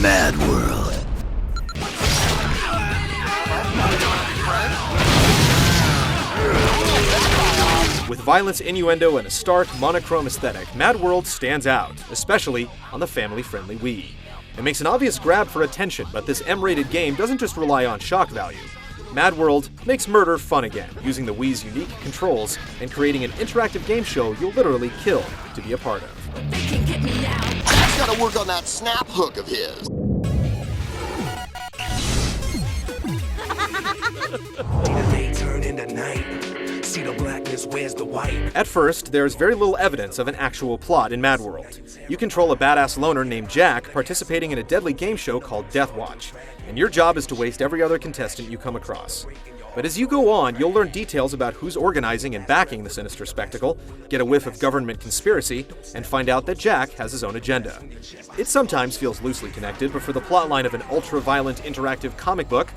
Mad World. With violence, innuendo, and a stark, monochrome aesthetic, Mad World stands out, especially on the family-friendly Wii. It makes an obvious grab for attention, but this M-rated game doesn't just rely on shock value. Mad World makes murder fun again, using the Wii's unique controls and creating an interactive game show you'll literally kill to be a part of. Jack's gotta work on that snap hook of his. Day turn into night. See the blackness, where's the white? At first, there's very little evidence of an actual plot in Mad World. You control a badass loner named Jack participating in a deadly game show called Death Watch, and your job is to waste every other contestant you come across. But as you go on, you'll learn details about who's organizing and backing the sinister spectacle, get a whiff of government conspiracy, and find out that Jack has his own agenda. It sometimes feels loosely connected, but for the plotline of an ultra-violent interactive comic book,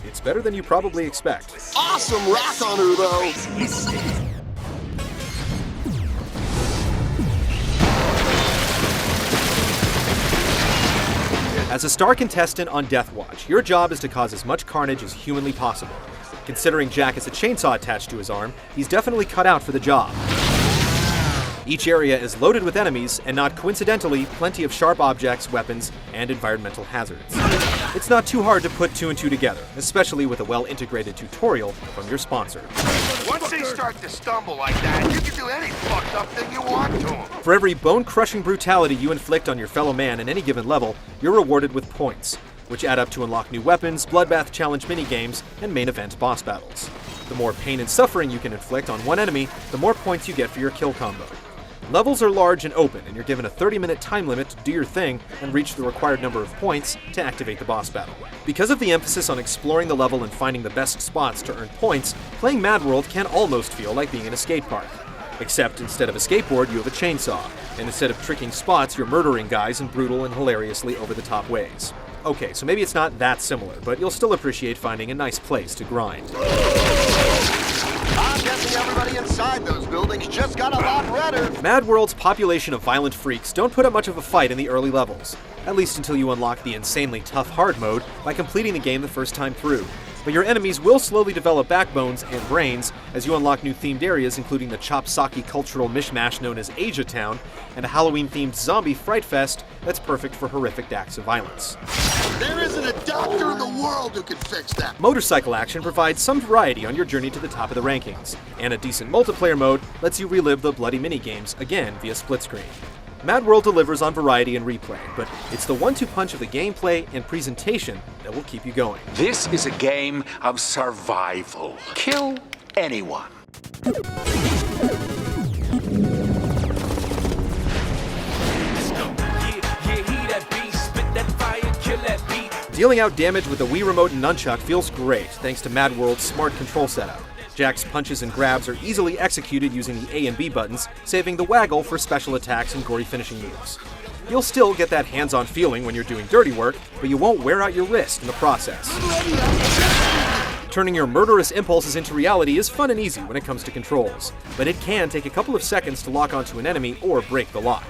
it's better than you probably expect. Awesome rack on her, though. As a star contestant on Death Watch, your job is to cause as much carnage as humanly possible. Considering Jack has a chainsaw attached to his arm, he's definitely cut out for the job. Each area is loaded with enemies, and not coincidentally, plenty of sharp objects, weapons, and environmental hazards. It's not too hard to put two and two together, especially with a well-integrated tutorial from your sponsor. Once they start to stumble like that, you can do any fucked up thing you want to them. For every bone-crushing brutality you inflict on your fellow man in any given level, you're rewarded with points, which add up to unlock new weapons, bloodbath challenge minigames, and main event boss battles. The more pain and suffering you can inflict on one enemy, the more points you get for your kill combo. Levels are large and open, and you're given a 30-minute time limit to do your thing and reach the required number of points to activate the boss battle. Because of the emphasis on exploring the level and finding the best spots to earn points, playing Mad World can almost feel like being in a skate park. Except instead of a skateboard, you have a chainsaw, and instead of tricking spots, you're murdering guys in brutal and hilariously over-the-top ways. Okay, so maybe it's not that similar, but you'll still appreciate finding a nice place to grind. I'm guessing everybody inside those buildings just got a lot redder. Mad World's population of violent freaks don't put up much of a fight in the early levels, at least until you unlock the insanely tough hard mode by completing the game the first time through. But your enemies will slowly develop backbones and brains as you unlock new themed areas, including the chop-socky cultural mishmash known as Asia Town, and a Halloween-themed zombie fright fest that's perfect for horrific acts of violence. There isn't a doctor in the world who can fix that. Motorcycle action provides some variety on your journey to the top of the rankings, and a decent multiplayer mode lets you relive the bloody minigames again via split screen. Mad World delivers on variety and replay, but it's the one-two punch of the gameplay and presentation that will keep you going. This is a game of survival. Kill anyone. Dealing out damage with the Wii Remote and Nunchuck feels great thanks to Mad World's smart control setup. Jack's punches and grabs are easily executed using the A and B buttons, saving the waggle for special attacks and gory finishing moves. You'll still get that hands-on feeling when you're doing dirty work, but you won't wear out your wrist in the process. Turning your murderous impulses into reality is fun and easy when it comes to controls, but it can take a couple of seconds to lock onto an enemy or break the lock.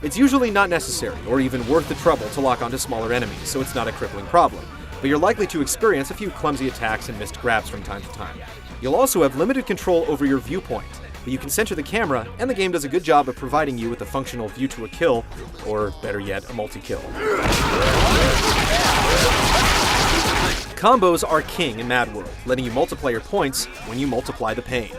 It's usually not necessary or even worth the trouble to lock onto smaller enemies, so it's not a crippling problem, but you're likely to experience a few clumsy attacks and missed grabs from time to time. You'll also have limited control over your viewpoint, but you can center the camera, and the game does a good job of providing you with a functional view to a kill, or better yet, a multi-kill. Combos are king in Mad World, letting you multiply your points when you multiply the pain.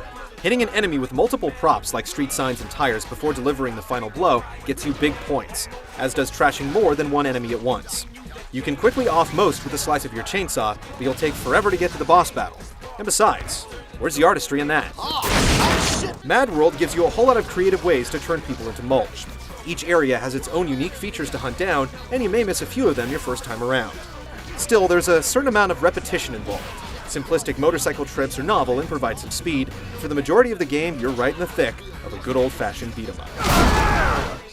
Hitting an enemy with multiple props like street signs and tires before delivering the final blow gets you big points, as does trashing more than one enemy at once. You can quickly off most with a slice of your chainsaw, but you'll take forever to get to the boss battle. And besides, where's the artistry in that? Mad World gives you a whole lot of creative ways to turn people into mulch. Each area has its own unique features to hunt down, and you may miss a few of them your first time around. Still, there's a certain amount of repetition involved. Simplistic motorcycle trips are novel and provide some speed. For the majority of the game, you're right in the thick of a good old-fashioned beat-em-up.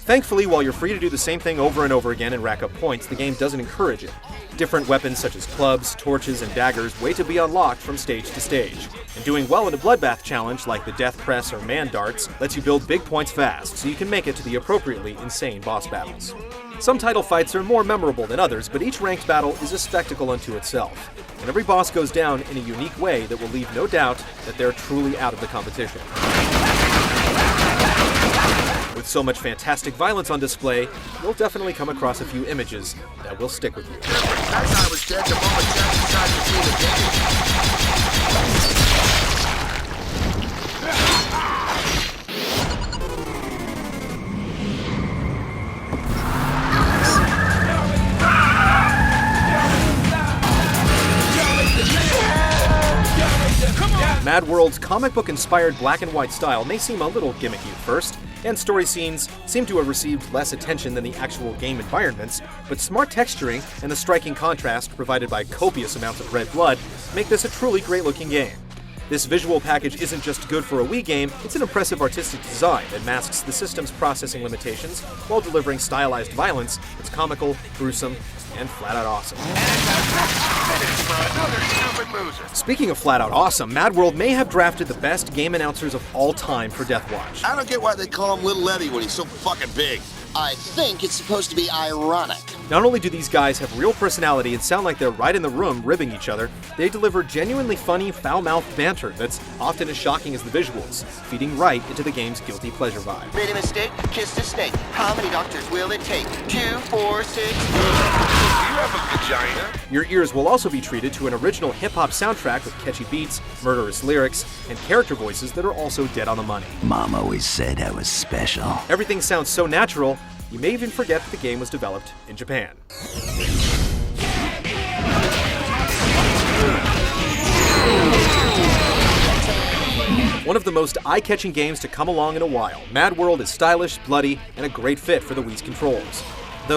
Thankfully, while you're free to do the same thing over and over again and rack up points, the game doesn't encourage it. Different weapons such as clubs, torches, and daggers wait to be unlocked from stage to stage. And doing well in a bloodbath challenge like the death press or man darts lets you build big points fast so you can make it to the appropriately insane boss battles. Some title fights are more memorable than others, but each ranked battle is a spectacle unto itself. And every boss goes down in a unique way that will leave no doubt that they're truly out of the competition. With so much fantastic violence on display, you'll definitely come across a few images that will stick with you. That guy was dead the moment Jack decided to see the Madworld's comic book-inspired black and white style may seem a little gimmicky at first, and story scenes seem to have received less attention than the actual game environments, but smart texturing and the striking contrast provided by copious amounts of red blood make this a truly great-looking game. This visual package isn't just good for a Wii game, it's an impressive artistic design that masks the system's processing limitations while delivering stylized violence that's comical, gruesome, and flat-out awesome. Speaking of flat-out awesome, Madworld may have drafted the best game announcers of all time for Death Watch. I don't get why they call him Little Eddie when he's so fucking big. I think it's supposed to be ironic. Not only do these guys have real personality and sound like they're right in the room ribbing each other, they deliver genuinely funny, foul-mouthed banter that's often as shocking as the visuals, feeding right into the game's guilty pleasure vibe. Made a mistake, kissed a snake. How many doctors will it take? 2, 4, 6, 8. You have a vagina? Your ears will also be treated to an original hip-hop soundtrack with catchy beats, murderous lyrics, and character voices that are also dead on the money. Mom always said I was special. Everything sounds so natural, you may even forget that the game was developed in Japan. One of the most eye-catching games to come along in a while, Madworld is stylish, bloody, and a great fit for the Wii's controls.